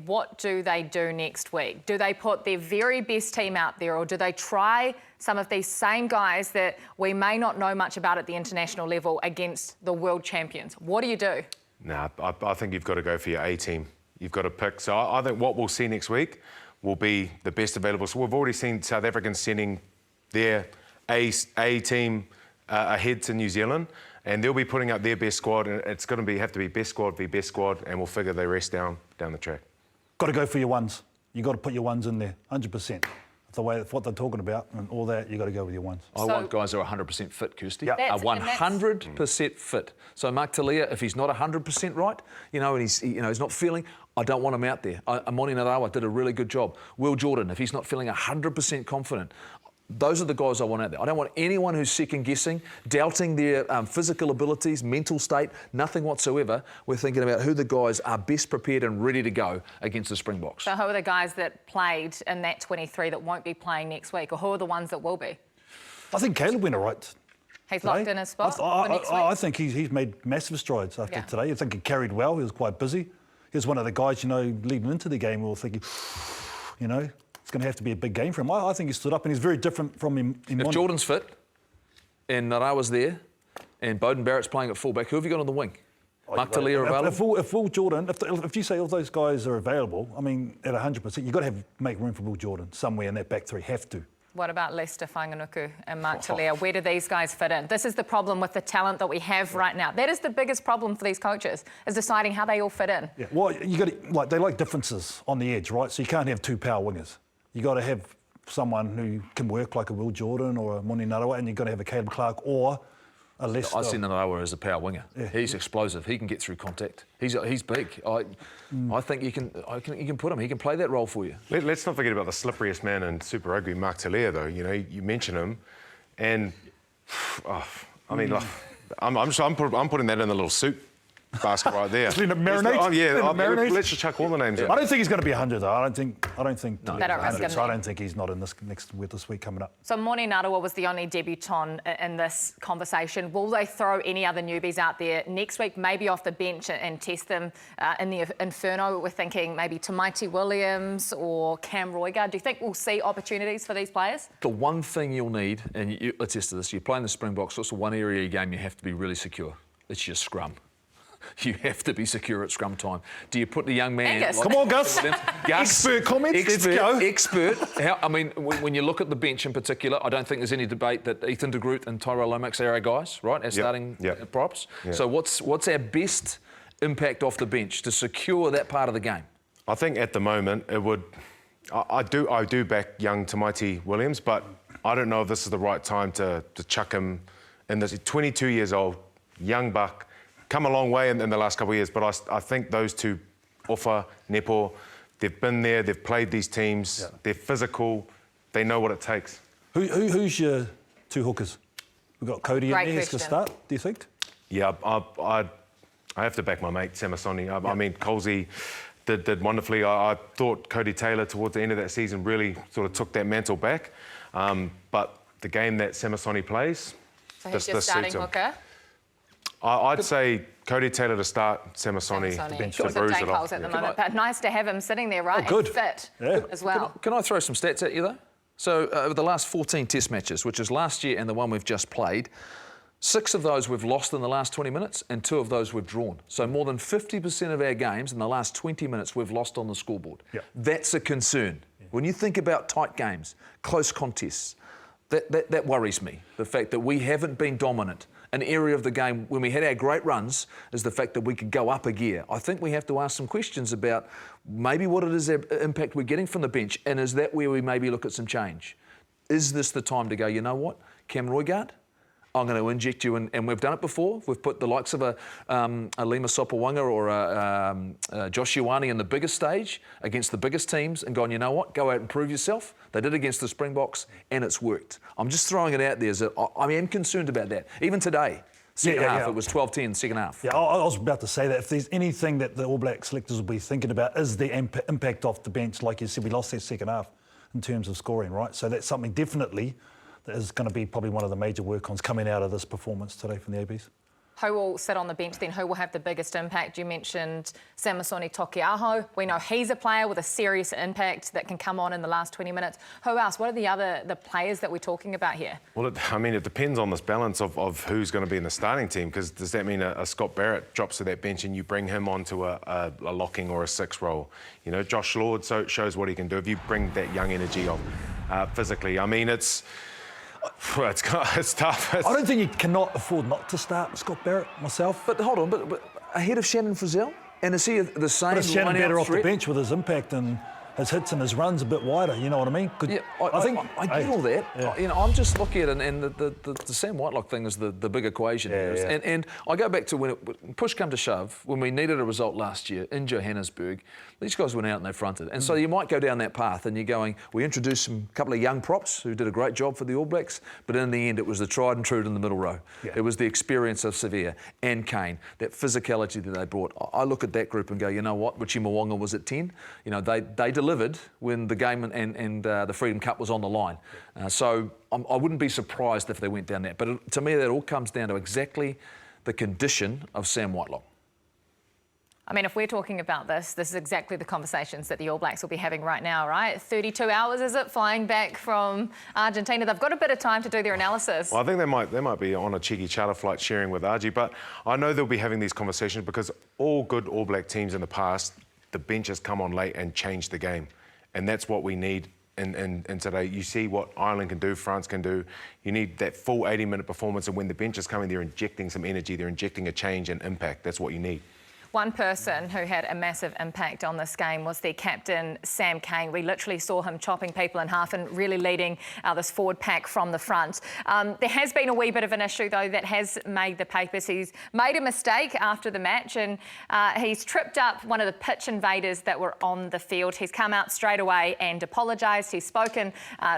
what do they do next week? Do they put their very best team out there, or do they try some of these same guys that we may not know much about at the international level against the world champions? What do you do? Nah, I think you've got to go for your A team. You've got to pick. So I think what we'll see next week will be the best available. So we've already seen South Africans sending their A team ahead to New Zealand, and they'll be putting up their best squad, and it's going to have to be best squad v best squad, and we'll figure the rest down the track. Got to go for your ones. You've got to put your ones in there, 100%. The way what they're talking about and all that, you've got to go with your ones. I want guys who are 100% fit, Kirsty. Yep. Are 100% fit. So Mark Talia, if he's not 100% right, and he's not feeling, I don't want him out there. Moni Narawa did a really good job. Will Jordan, if he's not feeling 100% confident, those are the guys I want out there. I don't want anyone who's second-guessing, doubting their physical abilities, mental state, nothing whatsoever. We're thinking about who the guys are best prepared and ready to go against the Springboks. So who are the guys that played in that 23 that won't be playing next week, or who are the ones that will be? I think Caleb went all right. He's locked in his spot for next week? I think he's made massive strides after today. I think he carried well. He was quite busy. He was one of the guys, leading into the game, we were thinking, it's going to have to be a big game for him. I think he stood up, and he's very different from him. If Jordan's fit, and Narawa's there, and Bowden Barrett's playing at fullback, who have you got on the wing? Mark Talia available? If Will Jordan, if you say all those guys are available, I mean, at 100%, you've got to make room for Will Jordan somewhere in that back three. Have to. What about Lester Whanganuku and Mark Talia? Where do these guys fit in? This is the problem with the talent that we have right now. That is the biggest problem for these coaches, is deciding how they all fit in. Yeah. Well, they like differences on the edge, right? So you can't have two power wingers. You got to have someone who can work like a Will Jordan or a Moni Narawa, and you've got to have a Caleb Clark or a Lester. I see Narawa as a power winger. Yeah. He's explosive. He can get through contact. He's big. I think you can put him. He can play that role for you. Let's not forget about the slipperiest man in Super Rugby, Mark Talia, though. You mention him, and I'm putting that in the little soup basket right there. Marinate. Let's just chuck all the names in. I don't think he's going to be 100 though. I don't think. No. So I don't think he's not in this this week coming up. So Moni Narawa was the only debutant in this conversation. Will they throw any other newbies out there next week, maybe off the bench, and test them in the Inferno? We're thinking maybe Tamaiti Williams or Cam Roigard. Do you think we'll see opportunities for these players? The one thing you'll need, and let's test this, you're playing the Springboks, what's the one area of your game you have to be really secure? It's your scrum. You have to be secure at scrum time. Do you put the young man... Angus. Come on, Gus. Expert comments. Let's go. Expert. When you look at the bench in particular, I don't think there's any debate that Ethan de Groot and Tyrell Lomax are our guys, right, as starting props. Yep. So what's our best impact off the bench to secure that part of the game? I think at the moment it would... I do back young Tamaiti Williams, but I don't know if this is the right time to chuck him in this. 22 years old, young buck, come a long way in the last couple of years, but I think those two, Ofa, Nepo, they've been there, they've played these teams, they're physical, they know what it takes. Who's your two hookers? We've got Cody in there, he's going to start, do you think? Yeah, I have to back my mate, Samasoni. I mean, Colsey did wonderfully. I thought Cody Taylor, towards the end of that season, really sort of took that mantle back. But the game that Samasoni plays, so he's just starting hooker? I'd say Cody Taylor to start, Samasoni to bench to bruise it off. At the moment, but nice to have him sitting there, right? And fit as well. Can I throw some stats at you, though? So, over the last 14 Test matches, which is last year and the one we've just played, 6 of those we've lost in the last 20 minutes and 2 of those we've drawn. So more than 50% of our games in the last 20 minutes we've lost on the scoreboard. Yep. That's a concern. When you think about tight games, close contests, that worries me, the fact that we haven't been dominant. An area of the game when we had our great runs is the fact that we could go up a gear. I think we have to ask some questions about maybe what it is, the impact we're getting from the bench, and is that where we maybe look at some change? Is this the time to go, you know what, Cam Roigard, I'm going to inject you, and we've done it before. We've put the likes of a Lima Sopawanga or a Josh Ioane in the biggest stage against the biggest teams and gone, you know what, go out and prove yourself. They did against the Springboks and it's worked. I'm just throwing it out there as I am concerned about that. Even today, second half, it was 12-10, second half. Yeah, I was about to say that if there's anything that the All Black selectors will be thinking about is the impact off the bench. Like you said, we lost that second half in terms of scoring, right? So that's something definitely that is going to be probably one of the major work-ons coming out of this performance today from the ABs. Who will sit on the bench then? Who will have the biggest impact? You mentioned Samisoni Taukei'aho. We know he's a player with a serious impact that can come on in the last 20 minutes. Who else? What are the players that we're talking about here? Well, it depends on this balance of who's going to be in the starting team, because does that mean a Scott Barrett drops to that bench and you bring him onto a locking or a 6 role? You know, Josh Lord shows what he can do if you bring that young energy of physically. I mean, it's tough. I don't think you cannot afford not to start Scott Barrett myself. But hold on, but ahead of Shannon Frizzell? And is he the same? But is Shannon better off the threat? bench with his impact and his hits and his runs a bit wider? You know what I mean? Yeah, I get all that. Yeah. You know, I'm just looking at it, and the Sam Whitelock thing is the big equation here. Yeah. And I go back to when push come to shove, when we needed a result last year in Johannesburg, these guys went out and they fronted. And so you might go down that path and you're going, we introduced a couple of young props who did a great job for the All Blacks, but in the end it was the tried and true in the middle row. Yeah. It was the experience of Sevilla and Kane, that physicality that they brought. I look at that group and go, you know what, Richie Mwanga was at 10. You know, they delivered when the game and the Freedom Cup was on the line. So I wouldn't be surprised if they went down that. But to me, that all comes down to exactly the condition of Sam Whitelock. I mean, if we're talking about this is exactly the conversations that the All Blacks will be having right now, right? 32 hours, is it, flying back from Argentina? They've got a bit of time to do their analysis. Well, I think they might be on a cheeky charter flight sharing with Argie, but I know they'll be having these conversations because all good All Black teams in the past, the bench has come on late and changed the game. And that's what we need in today. You see what Ireland can do, France can do. You need that full 80-minute performance, and when the bench is coming, they're injecting some energy, they're injecting a change and impact. That's what you need. One person who had a massive impact on this game was their captain, Sam Cane. We literally saw him chopping people in half and really leading this forward pack from the front. There has been a wee bit of an issue, though, that has made the papers. He's made a mistake after the match and he's tripped up one of the pitch invaders that were on the field. He's come out straight away and apologised. He's spoken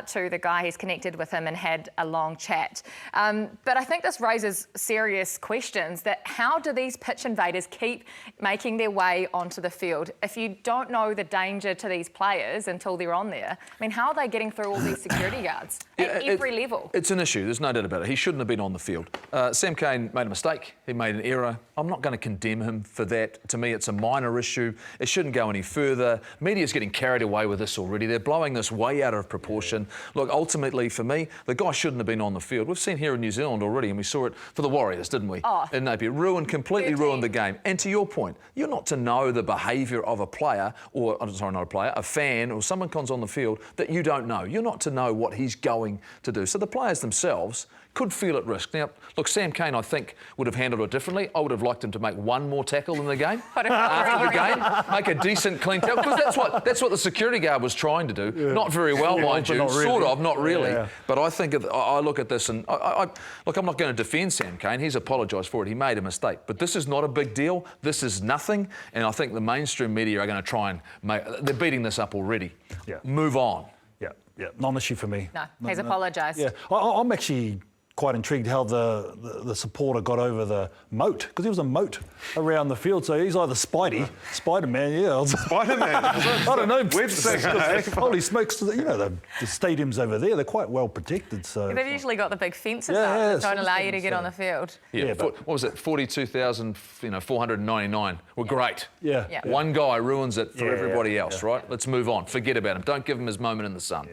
to the guy, he's connected with him and had a long chat. But I think this raises serious questions that how do these pitch invaders keep making their way onto the field? If you don't know the danger to these players until they're on there, I mean, how are they getting through all these security guards at every level? It's an issue, there's no doubt about it. He shouldn't have been on the field. Sam Cane made a mistake, he made an error. I'm not going to condemn him for that. To me, it's a minor issue. It shouldn't go any further. Media's getting carried away with this already. They're blowing this way out of proportion. Look, ultimately, for me, the guy shouldn't have been on the field. We've seen here in New Zealand already, and we saw it for the Warriors, didn't we? Oh. In Napier. Completely ruined the game. And to your point, you're not to know the behaviour of a player, or, sorry, not a player, a fan, or someone comes on the field that you don't know. You're not to know what he's going to do. So the players themselves could feel at risk. Now, look, Sam Cane, I think, would have handled it differently. I would have liked him to make one more tackle in the game. After the game, make a decent, clean tackle, because that's what the security guard was trying to do. Yeah. Not very well, mind you. Not really. Sort of, not really. Yeah. But I think, I look at this and, look, I'm not going to defend Sam Cane. He's apologised for it. He made a mistake. But this is not a big deal. This is nothing. And I think the mainstream media are going to try and they're beating this up already. Yeah. Move on. Yeah, non-issue for me. No, he's apologised. Yeah, I'm actually quite intrigued how the supporter got over the moat, because there was a moat around the field, so he's either Spider-Man, yeah. Spider-Man. I don't know. Web singer. Holy smokes, you know, the stadiums over there, they're quite well protected. So They've usually got the big fences Yeah, up yeah, that don't allow you to systems, get on the field. Yeah, but- what was it? 42,499 were great. Yeah. Yeah. One guy ruins it for Yeah, everybody yeah, else, yeah. right? Let's move on. Forget about him. Don't give him his moment in the sun.